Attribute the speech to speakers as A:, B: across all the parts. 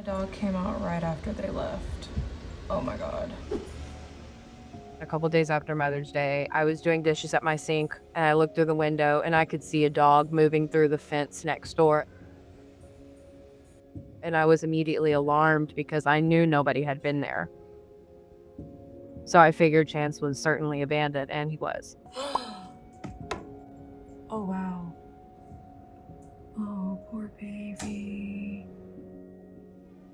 A: My dog came out right after they left. Oh my God.
B: A couple days after Mother's Day, I was doing dishes at my sink and I looked through the window and I could see a dog moving through the fence next door. And I was immediately alarmed because I knew nobody had been there. So I figured Chance was certainly abandoned, and he was.
A: Oh wow. Oh, poor baby.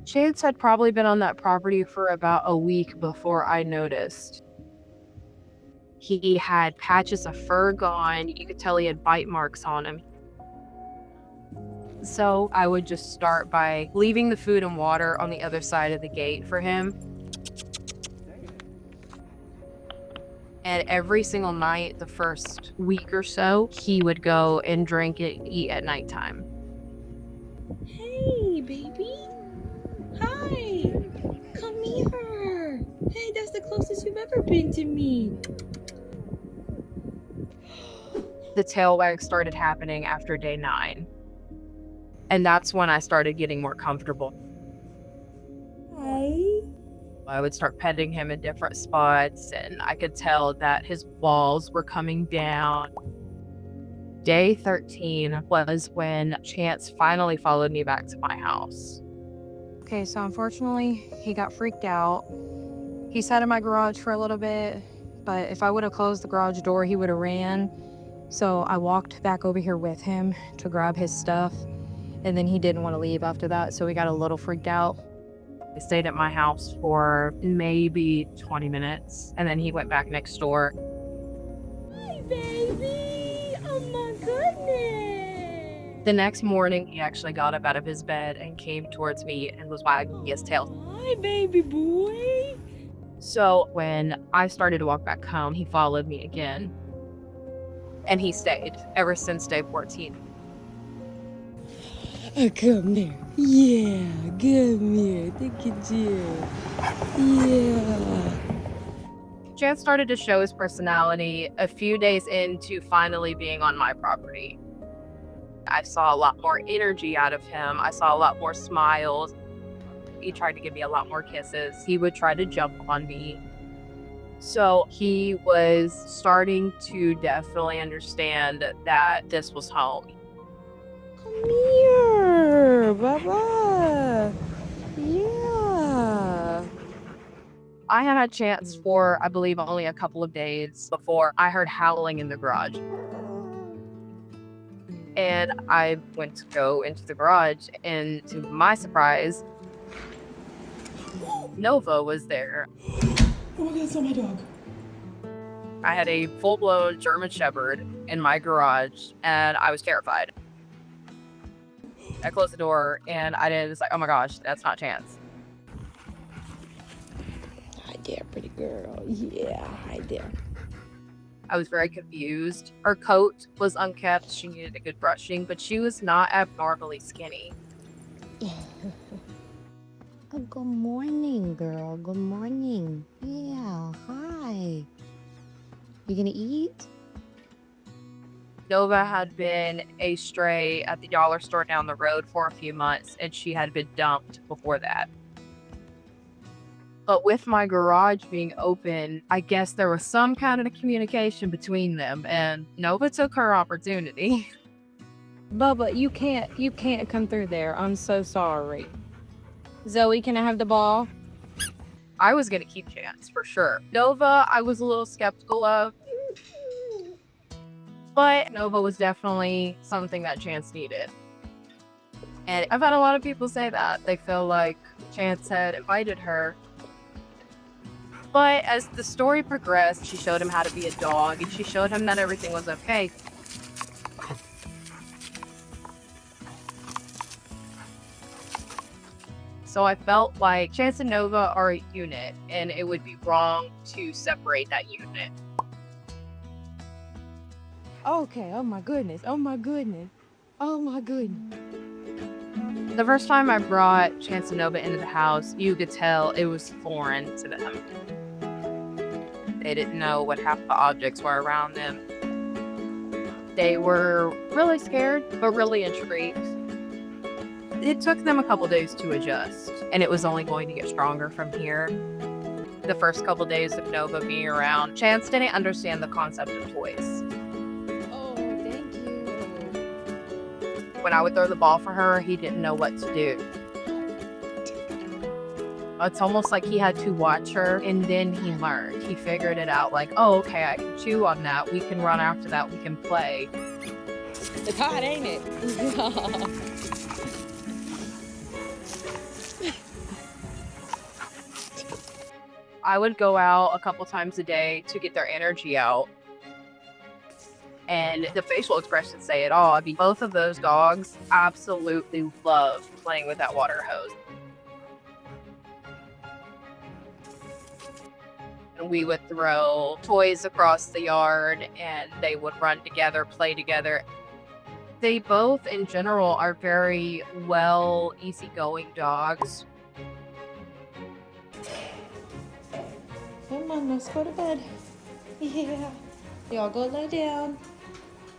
B: Chance had probably been on that property for about a week before I noticed. He had patches of fur gone. You could tell he had bite marks on him. So I would just start by leaving the food and water on the other side of the gate for him. And every single night, the first week or so, he would go and drink and eat at nighttime.
A: Hey, baby. Hi. Come here. Hey, that's the closest you've ever been to me.
B: The tail wag started happening after day 9. And that's when I started getting more comfortable.
A: Hi.
B: I would start petting him in different spots, and I could tell that his balls were coming down. Day 13 was when Chance finally followed me back to my house. Okay, so unfortunately, he got freaked out. He sat in my garage for a little bit, but if I would have closed the garage door, he would have ran. So I walked back over here with him to grab his stuff, and then he didn't want to leave after that, so we got a little freaked out. He stayed at my house for maybe 20 minutes, and then he went back next door.
A: Hi, baby. Oh my goodness.
B: The next morning, he actually got up out of his bed and came towards me and was wagging his tail.
A: Hi, baby boy.
B: So when I started to walk back home, he followed me again. And he stayed ever since day 14.
A: Come there. Yeah, come here. Look at you. Yeah.
B: Chance started to show his personality a few days into finally being on my property. I saw a lot more energy out of him. I saw a lot more smiles. He tried to give me a lot more kisses. He would try to jump on me. So he was starting to definitely understand that this was home.
A: Come here, Baba. Yeah.
B: I had a chance for, I believe, only a couple of days before I heard howling in the garage. And I went to go into the garage, and to my surprise, Nova was there.
A: Oh my God, it's not my dog.
B: I had a full-blown German Shepherd in my garage, and I was terrified. I closed the door, and I was like, oh my gosh, that's not Chance.
A: Hi there, pretty girl. Yeah, hi there.
B: I was very confused. Her coat was unkempt. She needed a good brushing, but she was not abnormally skinny.
C: Oh, good morning, girl. Good morning. Yeah, hi. You gonna eat?
B: Nova had been a stray at the dollar store down the road for a few months, and she had been dumped before that. But with my garage being open, I guess there was some kind of communication between them, and Nova took her opportunity.
A: Bubba, you can't come through there. I'm so sorry. Zoe, can I have the ball?
B: I was going to keep Chance, for sure. Nova, I was a little skeptical of. But Nova was definitely something that Chance needed. And I've had a lot of people say that. They feel like Chance had invited her. But as the story progressed, she showed him how to be a dog, and she showed him that everything was okay. So I felt like Chance and Nova are a unit, and it would be wrong to separate that unit.
A: Okay, oh my goodness, oh my goodness, oh my goodness.
B: The first time I brought Chance and Nova into the house, you could tell it was foreign to them. They didn't know what half the objects were around them. They were really scared, but really intrigued. It took them a couple days to adjust, and it was only going to get stronger from here. The first couple days of Nova being around, Chance didn't understand the concept of toys.
A: Oh, thank you.
B: When I would throw the ball for her, he didn't know what to do. It's almost like he had to watch her, and then he learned. He figured it out, like, oh, okay, I can chew on that. We can run after that. We can play.
A: It's hot, ain't it?
B: I would go out a couple times a day to get their energy out. And the facial expressions say it all. I mean, both of those dogs absolutely love playing with that water hose. And we would throw toys across the yard and they would run together, play together. They both, in general, are very easygoing dogs.
A: Come on, let's go to bed. Yeah. Y'all go lay down.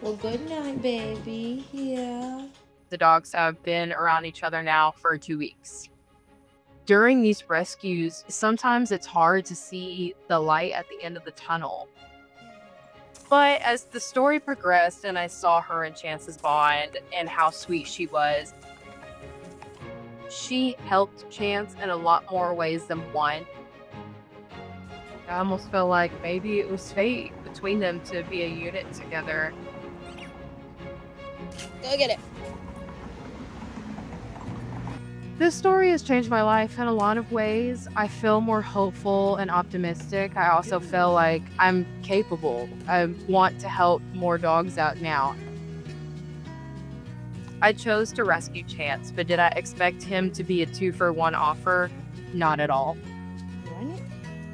A: Well, good night, baby. Yeah.
B: The dogs have been around each other now for 2 weeks. During these rescues, sometimes it's hard to see the light at the end of the tunnel. But as the story progressed and I saw her and Chance's bond and how sweet she was, she helped Chance in a lot more ways than one. I almost feel like maybe it was fate between them to be a unit together.
A: Go get it.
B: This story has changed my life in a lot of ways. I feel more hopeful and optimistic. I also feel like I'm capable. I want to help more dogs out now. I chose to rescue Chance, but did I expect him to be a 2-for-1 offer? Not at all.
A: Run it.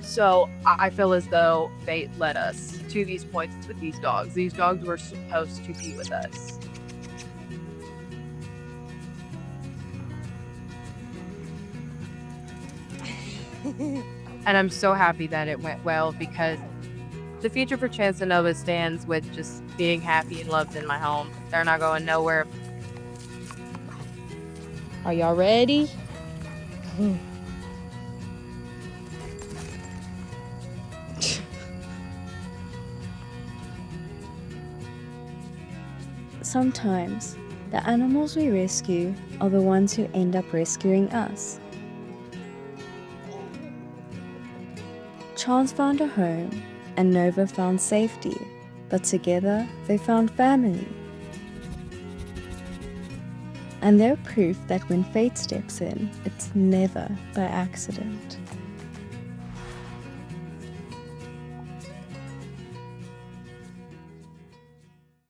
B: So I feel as though fate led us to these points with these dogs. These dogs were supposed to be with us. And I'm so happy that it went well because the future for Chance and Nova stands with just being happy and loved in my home. They're not going nowhere.
A: Are y'all ready?
D: Sometimes, the animals we rescue are the ones who end up rescuing us. Chance found a home, and Nova found safety, but together they found family. And they're proof that when fate steps in, it's never by accident.